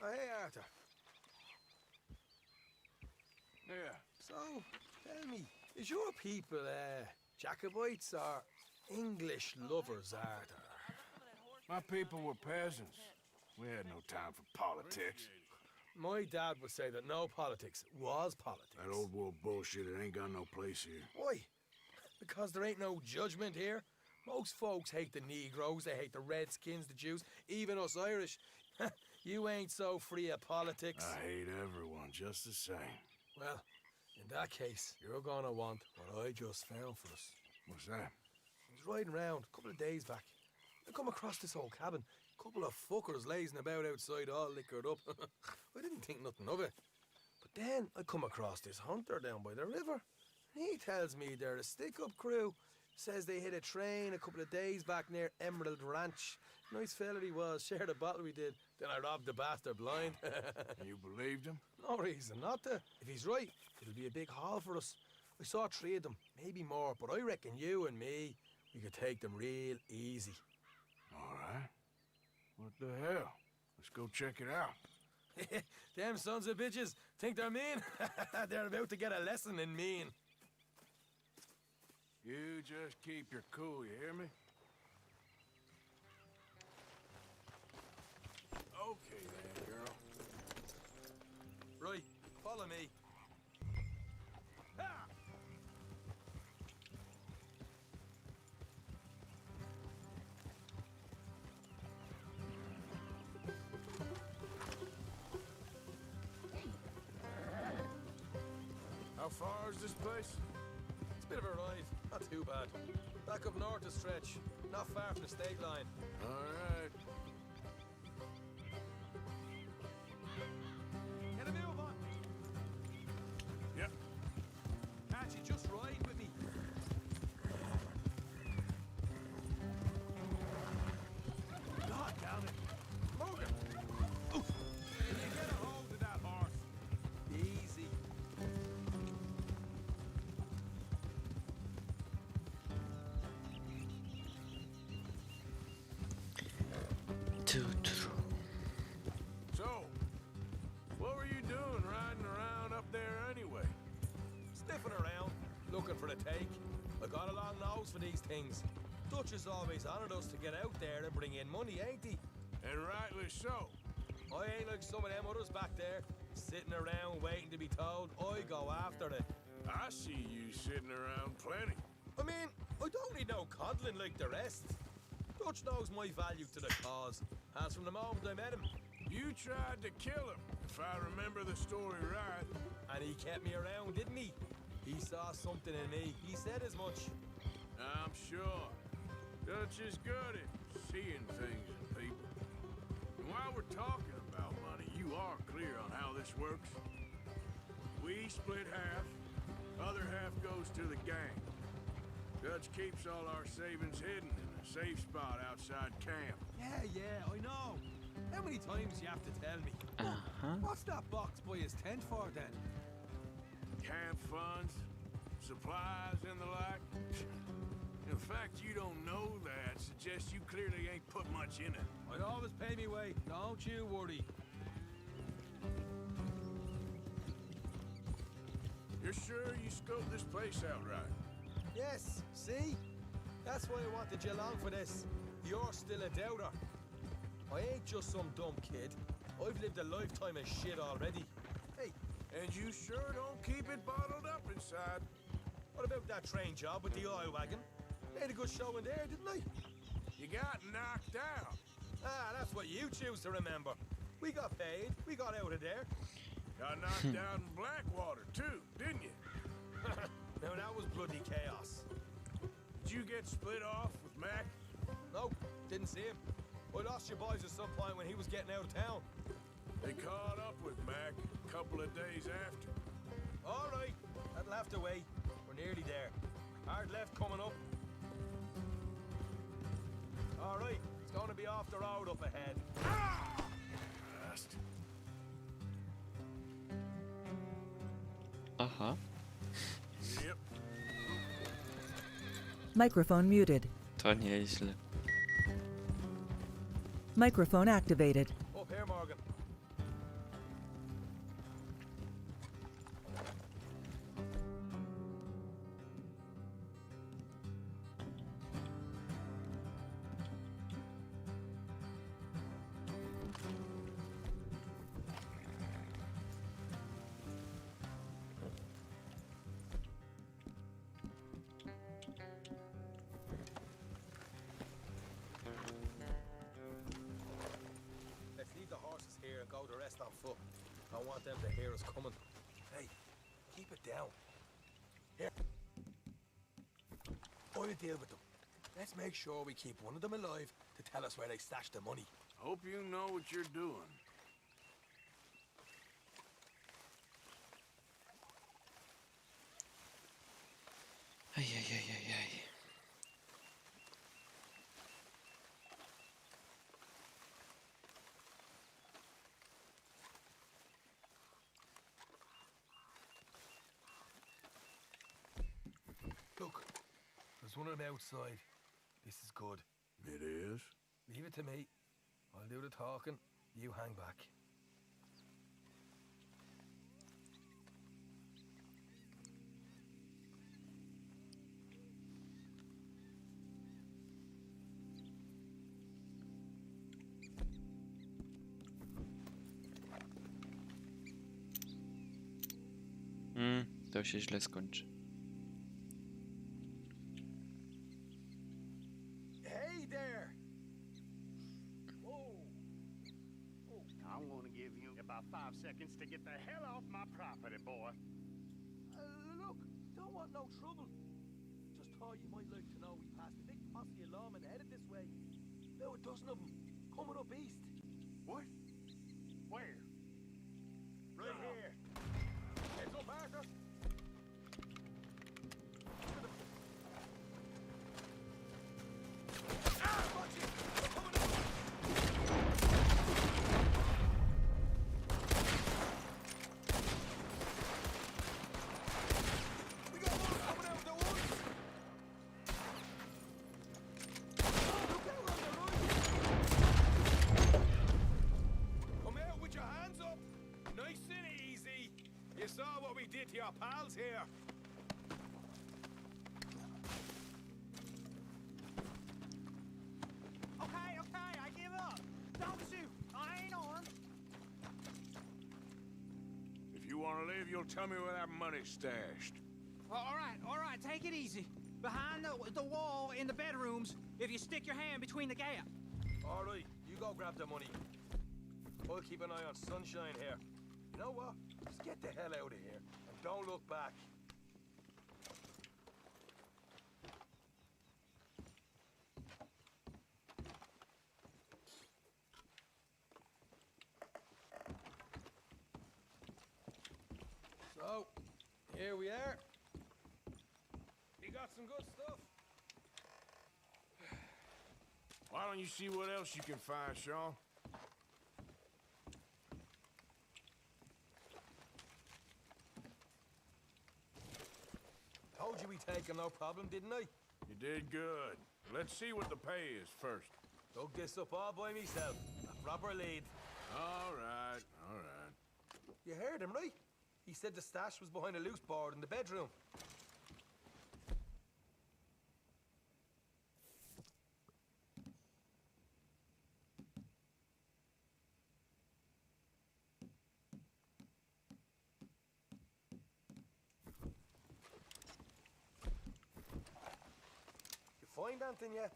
Hey, Arthur. Yeah. So, tell me, Is your people, Jacobites or English lovers, Arthur? My people were peasants. We had no time for politics. My dad would say that no politics was politics. That old world bullshit, it ain't got no place here. Why? Because there ain't no judgment here. Most folks hate the Negroes, they hate the Redskins, the Jews, even us Irish. You ain't so free of politics. I hate everyone just the same. Well, in that case, you're gonna want what I just found for us. What's that? I was riding around a couple of days back. I come across this old cabin. A couple of fuckers lazing about outside all liquored up. I didn't think nothing of it. But then I come across this hunter down by the river. He tells me they're a stick-up crew. Says they hit a train a couple of days back near Emerald Ranch. Nice fella he was, shared a bottle we did. Then I robbed the bastard blind. You believed him? No reason not to. If he's right, it'll be a big haul for us. I saw 3 of them, maybe more, but I reckon you and me, we could take them real easy. All right. What the hell? Let's go check it out. Them sons of bitches think they're mean. They're about to get a lesson in mean. You just keep your cool, you hear me? Okay then, girl. Right, follow me. Ah! How far is this place? It's a bit of a ride, not too bad. Back up north a stretch, not far from the state line. All right. Get a move on. Yep. Can't you just ride with me? God damn it. Morgan! Oof. Can you get a hold of that horse? Easy. So, what were you doing riding around up there anyway? Sniffing around, looking for the take. I got a long nose for these things. Dutch has always honoured us to get out there and bring in money, ain't he? And rightly so. I ain't like some of them others back there, sitting around waiting to be told. I go after it. I see you sitting around plenty. I mean, I don't need no coddling like the rest. Dutch knows my value to the cause, as from the moment I met him. You tried to kill him, if I remember the story right. And he kept me around, didn't he? He saw something in me. He said as much. I'm sure. Dutch is good at seeing things in people. And while we're talking about money, you are clear on how this works? We split half, other half goes to the gang. Dutch keeps all our savings hidden in a safe spot outside camp. Yeah, I know. How many times you have to tell me? What's that box by his tent for then? Camp funds, supplies, and the like. In fact, you don't know that suggests you clearly ain't put much in it. I always pay me way, don't you worry. You're sure you scoped this place out right? Yes, see? That's why I wanted you along for this. You're still a doubter. I ain't just some dumb kid. I've lived a lifetime of shit already. Hey, and you sure don't keep it bottled up inside. What about that train job with the oil wagon? Made a good show in there, didn't I? You got knocked out. Ah, that's what you choose to remember. We got paid. We got out of there. Got knocked out in Blackwater, too, didn't you? Now, that was bloody chaos. Did you get split off with Mac? Nope, didn't see him. I lost your boys at some point when he was getting out of town. They caught up with Mac a couple of days after. All right, that'll have to wait. We're nearly there. Hard left coming up. All right, it's going to be off the road up ahead. Fast. Aha. Yep. Microphone muted. To nieźle. Microphone activated. Up here, Morgan. don't want them to hear us coming. Hey, keep it down. Here. I'll deal with them. Let's make sure we keep one of them alive to tell us where they stashed the money. Hope you know what you're doing. Aj, aj, aj, aj, aj. Look, there's one of them outside. This is good. It is? Leave it to me. I'll do the talking. You hang back. To się źle skończy. Hey there! Whoa! I want to give you about 5 seconds to get the hell off my property, boy. Look, don't want no trouble. Just thought you might like to know we passed a big posse of lawmen headed this way. About a dozen of them, coming up east. What? Where? Right here. Heads up, Arthur. You saw what we did to your pals here. Okay, I give up. Don't shoot. I ain't armed. If you want to leave, you'll tell me where that money's stashed. All right, take it easy. Behind the wall in the bedrooms, if you stick your hand between the gap. All right, you go grab the money. I'll keep an eye on Sunshine here. You know what? Just get the hell out of here and don't look back. So, here we are. We got some good stuff. Why don't you see what else you can find, Sean? Told you we'd take him, no problem, didn't I? You did good. Let's see what the pay is first. Dug this up all by myself. A proper lead. All right, all right. You heard him, right? He said the stash was behind a loose board in the bedroom. Find anything yet?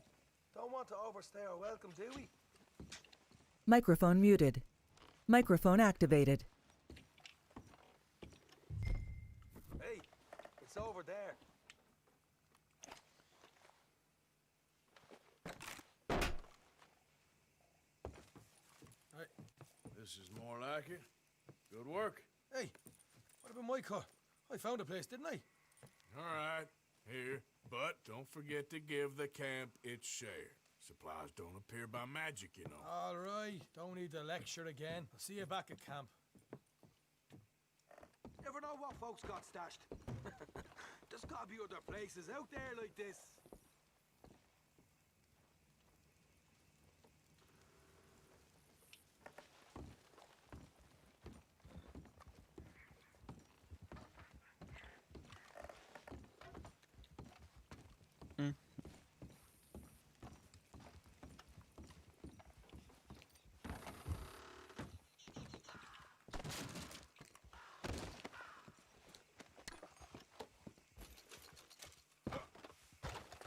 Don't want to overstay our welcome, do we? Microphone muted. Microphone activated. Hey, it's over there. Right, this is more like it. Good work. Hey, what about my car? I found a place, didn't I? All right, here. But don't forget to give the camp its share. Supplies don't appear by magic, you know. All right, don't need to lecture again. I'll see you back at camp. Never know what folks got stashed. There's gotta be other places out there like this.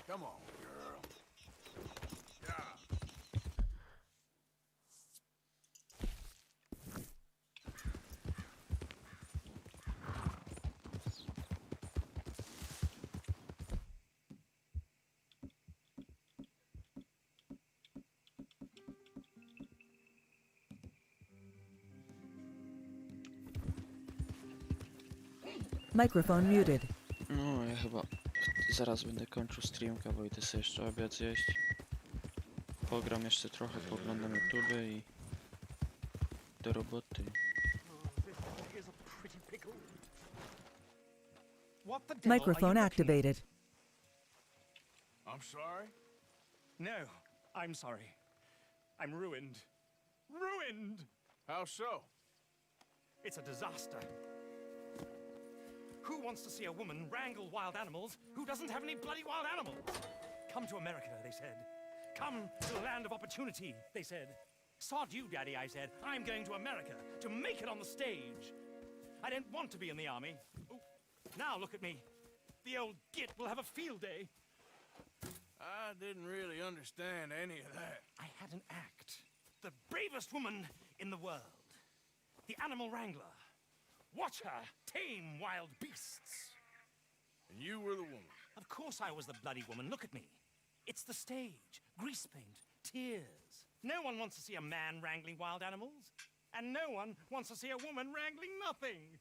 Come on, girl. Yeah. Microphone muted. No, ja chyba zaraz będę kończył streamka, bo idę sobie jeszcze obiad zjeść. Pogram jeszcze trochę, pooglądam YouTube i do roboty. What the devil Microphone are you looking at? activated. I'm sorry? No, I'm sorry. I'm ruined. Ruined! How so? It's a disaster. Who wants to see a woman wrangle wild animals who doesn't have any bloody wild animals? Come to America, they said. Come to the land of opportunity, they said. Sod you, Daddy, I said. I'm going to America to make it on the stage. I don't want to be in the army. Ooh, now look at me. The old git will have a field day. I didn't really understand any of that. I had an act. The bravest woman in the world. The animal wrangler. Watch her tame wild beasts. And you were the woman. Of course I was the bloody woman. Look at me. It's the stage. Grease paint. Tears. No one wants to see a man wrangling wild animals. And no one wants to see a woman wrangling nothing.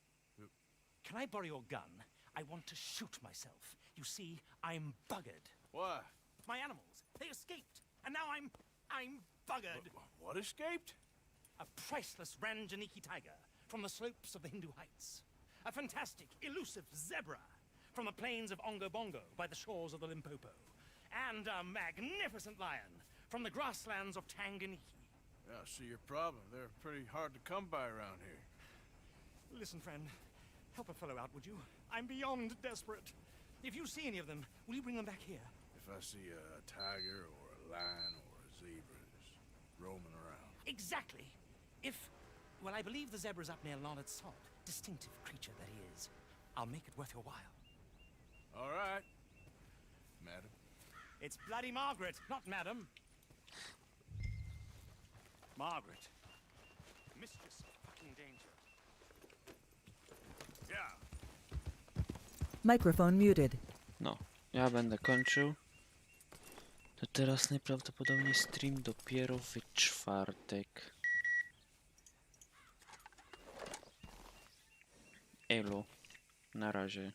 Can I borrow your gun? I want to shoot myself. You see, I'm buggered. Why? My animals, they escaped. And now I'm buggered. What escaped? A priceless Ranjaniki tiger from the slopes of the Hindu Heights. A fantastic, elusive zebra from the plains of Ongo Bongo by the shores of the Limpopo. And a magnificent lion from the grasslands of Tanganyika. Yeah, I see your problem. They're pretty hard to come by around here. Listen, friend, help a fellow out, would you? I'm beyond desperate. If you see any of them, will you bring them back here? If I see a tiger or a lion or a zebra just roaming around. Exactly. Well, I believe the zebra's up near Larned Sod. Distinctive creature that he is. I'll make it worth your while. All right, madam. It's bloody Margaret, not madam. Margaret. Mistress of fucking danger. Yeah. Microphone muted. No, ja będę kończył. To teraz najprawdopodobniej stream dopiero w czwartek. Elo. Na razie.